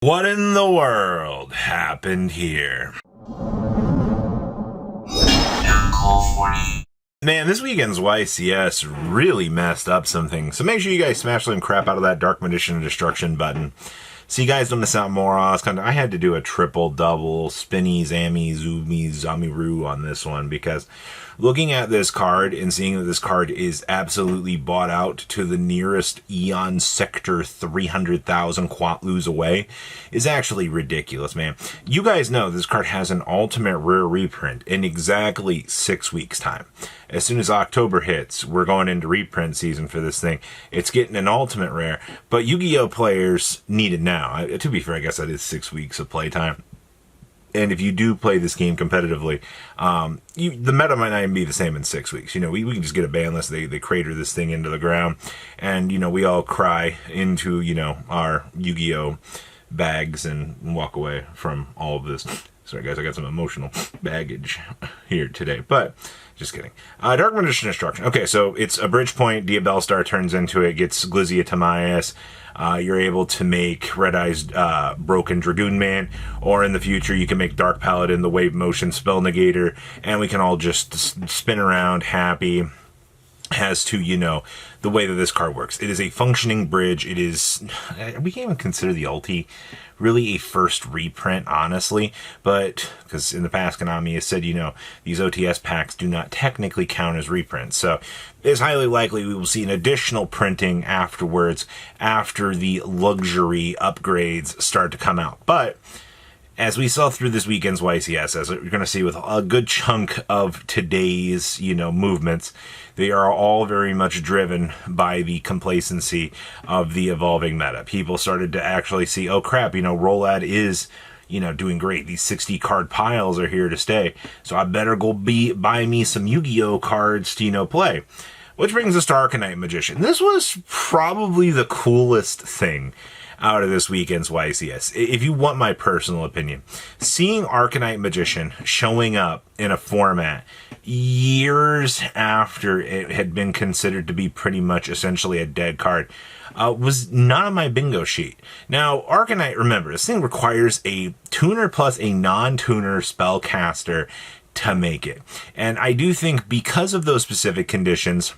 What in the world happened here? Man, this weekend's YCS really messed up some things, so make sure you guys smash some crap out of that Dark Magician Destruction button. So you guys don't miss out more on this. I had to do a triple-double spinny, zammy, zoomy, zamiru on this one because looking at this card and seeing that this card is absolutely bought out to the nearest Eon Sector 300,000 Quatlus away is actually ridiculous, man. You guys know this card has an ultimate rare reprint in exactly 6 weeks' time. As soon as October hits, we're going into reprint season for this thing. It's getting an ultimate rare, but Yu-Gi-Oh! Players need it now. To be fair, I guess that is 6 weeks of playtime. And if you do play this game competitively, the meta might not even be the same in 6 weeks. You know, we can just get a ban list. They crater this thing into the ground. And, you know, we all cry into, you know, our Yu-Gi-Oh! Bags and walk away from all of this. Sorry, guys, I got some emotional baggage here today. But, just kidding. Dark Magician Destruction. Okay, so it's a bridge point. Diabell Star turns into it, gets Glizia Tamias. You're able to make Red Eye's Broken Dragoon Man, or in the future you can make Dark Paladin, the Wave Motion Spell Negator, and we can all just spin around happy as to, you know, the way that this card works. It is a functioning bridge. It is, we can't even consider the ulti really a first reprint, honestly, but because in the past Konami has said, you know, these OTS packs do not technically count as reprints, so it's highly likely we will see an additional printing afterwards after the luxury upgrades start to come out. But as we saw through this weekend's YCS, as you're going to see with a good chunk of today's, you know, movements, they are all very much driven by the complacency of the evolving meta. People started to actually see, oh crap, you know, Rolad is, you know, doing great. These 60 card piles are here to stay. So I better go buy me some Yu-Gi-Oh cards to, you know, play. Which brings us to Arcanite Magician. This was probably the coolest thing out of this weekend's YCS. If you want my personal opinion, seeing Arcanite Magician showing up in a format years after it had been considered to be pretty much essentially a dead card was not on my bingo sheet. Now, Arcanite, remember, this thing requires a tuner plus a non-tuner spellcaster to make it. And I do think because of those specific conditions,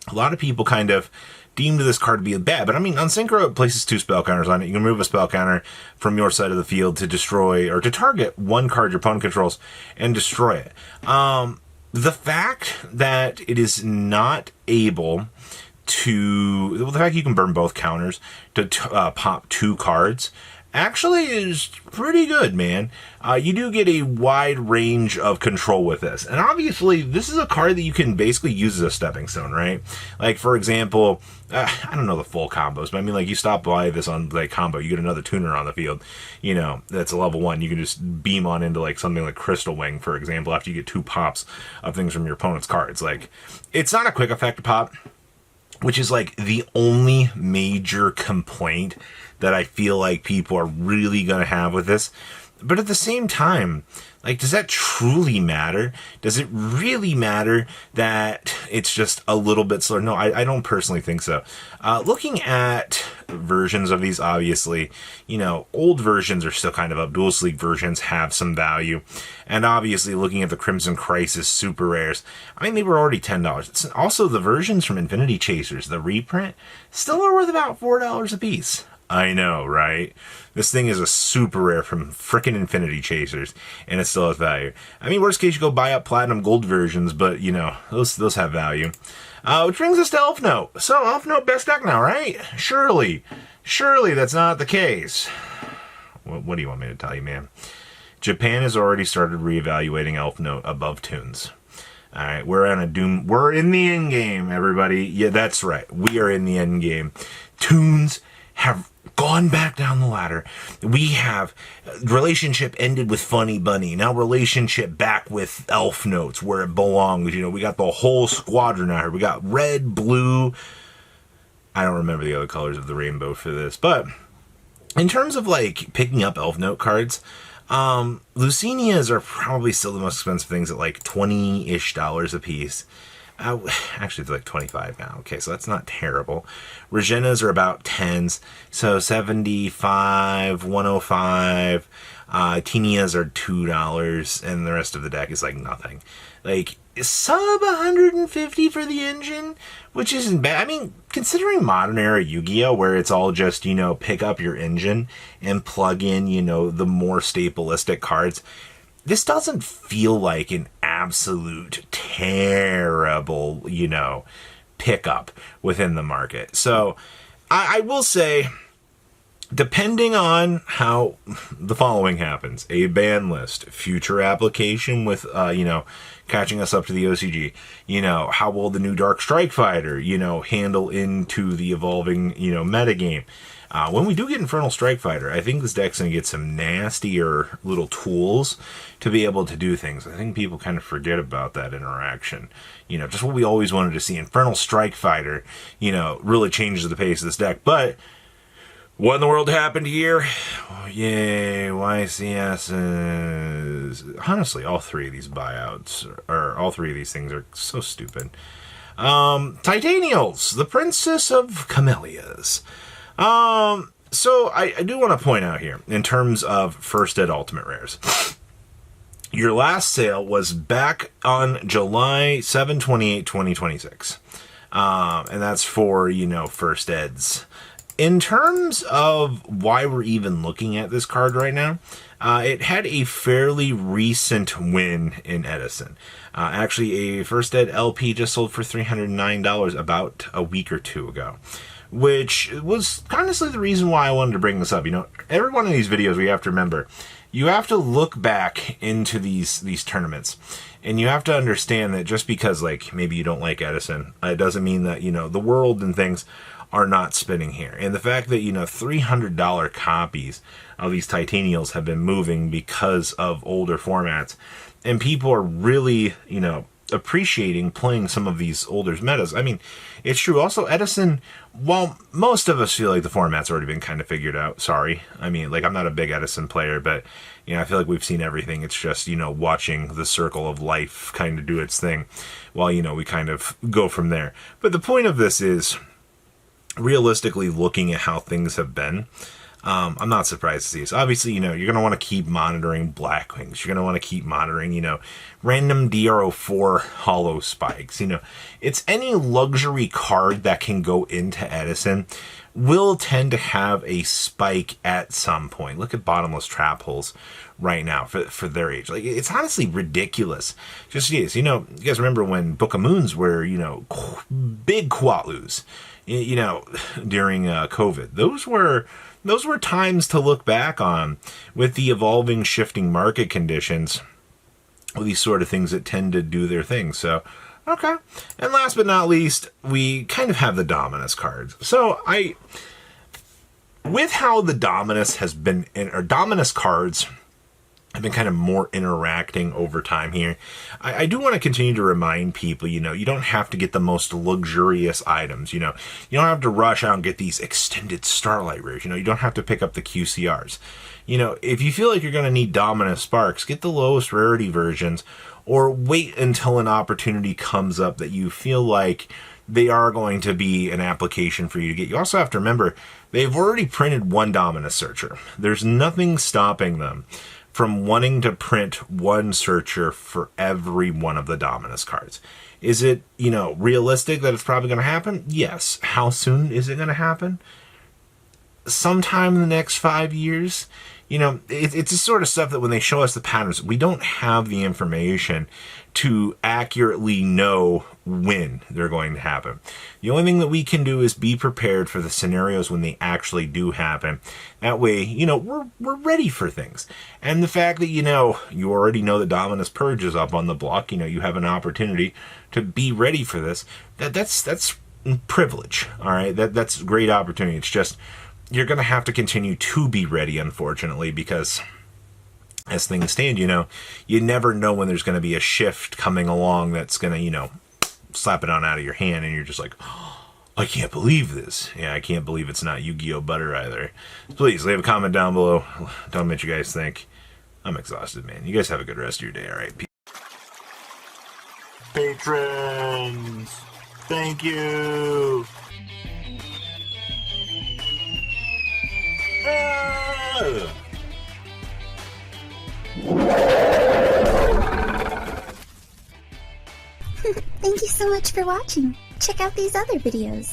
a lot of people kind of deemed this card to be bad, but I mean, on Synchro, it places 2 spell counters on it. You can remove a spell counter from your side of the field to destroy or to target one card your opponent controls and destroy it. The fact that it is not able to, well, the fact you can burn both counters to pop 2 cards actually is pretty good, man. You do get a wide range of control with this. And obviously, this is a card that you can basically use as a stepping stone, right? Like, for example, I don't know the full combos, but I mean, like, you stop by this on, like, combo, you get another tuner on the field, you know, that's a level 1. You can just beam on into, like, something like Crystal Wing, for example, after you get 2 pops of things from your opponent's cards. Like, it's not a quick effect to pop, which is, like, the only major complaint that I feel like people are really going to have with this. But at the same time, like, does that truly matter? Does it really matter that it's just a little bit slower? No, I don't personally think so. Looking at versions of these, obviously, you know, old versions are still kind of up. Dual Sleep versions have some value. And obviously, looking at the Crimson Crisis super rares, I mean, they were already $10. It's also, the versions from Infinity Chasers, the reprint, still are worth about $4 a piece. I know, right? This thing is a super rare from frickin' Infinity Chasers, and it still has value. I mean, worst case, you go buy up Platinum Gold versions, but, you know, those have value. Which brings us to Elfnote. So, Elfnote best deck now, right? Surely that's not the case. What do you want me to tell you, man? Japan has already started reevaluating Elfnote above Tunes. Alright, we're in the end game, everybody. Yeah, that's right. We are in the end game. Tunes have gone back down the ladder. We have relationship ended with Funny Bunny. Now relationship back with Elfnotes where it belongs. You know, we got the whole squadron out here. We got red, blue. I don't remember the other colors of the rainbow for this. But in terms of, like, picking up Elfnote cards, Lucinias are probably still the most expensive things at, like, $20-ish a piece. Actually, it's like 25 now. Okay, so that's not terrible. Regenas are about 10s. So 75, 105. Tinias are $2, and the rest of the deck is like nothing. Like, sub 150 for the engine, which isn't bad. I mean, considering modern era Yu-Gi-Oh, where it's all just, pick up your engine and plug in, the more stapleistic cards, this doesn't feel like an absolute terrible, pickup within the market. So I will say, depending on how the following happens, a ban list, future application with, catching us up to the OCG, how will the new Dark Strike Fighter, handle into the evolving, metagame. When we do get Infernal Strike Fighter, I think this deck's going to get some nastier little tools to be able to do things. I think people kind of forget about that interaction. Just what we always wanted to see. Infernal Strike Fighter, really changes the pace of this deck. But what in the world happened here? Yay, YCS is... Honestly, all three of these buyouts, or all three of these things are so stupid. Titanials, the Princess of Camellias. So I do want to point out here, in terms of First Ed Ultimate Rares, your last sale was back on July 7, 28, 2026. And that's for, First Eds. In terms of why we're even looking at this card right now, it had a fairly recent win in Edison. Actually, a First Ed LP just sold for $309 about a week or two ago, which was honestly the reason why I wanted to bring this up. Every one of these videos, we have to remember, you have to look back into these tournaments, and you have to understand that just because, maybe you don't like Edison, it doesn't mean that, the world and things are not spinning here. And the fact that, $300 copies of these Titanials have been moving because of older formats, and people are really, appreciating playing some of these older metas. I mean, it's true. Also, Edison, while most of us feel like the format's already been kind of figured out, sorry. I mean, I'm not a big Edison player, but, I feel like we've seen everything. It's just, watching the circle of life kind of do its thing while, we kind of go from there. But the point of this is, realistically looking at how things have been, I'm not surprised to see this. Obviously, you're going to want to keep monitoring Blackwings. You're going to want to keep monitoring, random DRO4 hollow spikes. It's any luxury card that can go into Edison will tend to have a spike at some point. Look at Bottomless Trap Holes right now for their age. It's honestly ridiculous. Just yes, you guys remember when Book of Moons were, big Quatlus, during COVID. Those were times to look back on with the evolving, shifting market conditions, with these sort of things that tend to do their thing. So, okay. And last but not least, we kind of have the Dominus cards. So with how the Dominus has been, or Dominus cards have been kind of more interacting over time here, I do want to continue to remind people, you don't have to get the most luxurious items, you don't have to rush out and get these extended Starlight rares, you don't have to pick up the QCRs. If you feel like you're going to need Dominus Sparks, get the lowest rarity versions, or wait until an opportunity comes up that you feel like they are going to be an application for you to get. You also have to remember, they've already printed one Dominus Searcher. There's nothing stopping them from wanting to print one Searcher for every one of the Dominus cards. Is it, realistic that it's probably going to happen? Yes. How soon is it going to happen? Sometime in the next 5 years. It's the sort of stuff that when they show us the patterns, we don't have the information to accurately know when they're going to happen. The only thing that we can do is be prepared for the scenarios when they actually do happen. That way, we're ready for things. And the fact that, you already know the Dominus Purge is up on the block, you have an opportunity to be ready for this. That's privilege, all right? That's a great opportunity. It's just, you're going to have to continue to be ready, unfortunately, because as things stand, you never know when there's going to be a shift coming along that's going to, slap it on out of your hand, and you're just like, oh, I can't believe this. Yeah, I can't believe it's not Yu-Gi-Oh! Butter either. Please leave a comment down below. Tell me what you guys think. I'm exhausted, man. You guys have a good rest of your day, all right? Peace. Patrons! Thank you! Ah! Thank you so much for watching. Check out these other videos.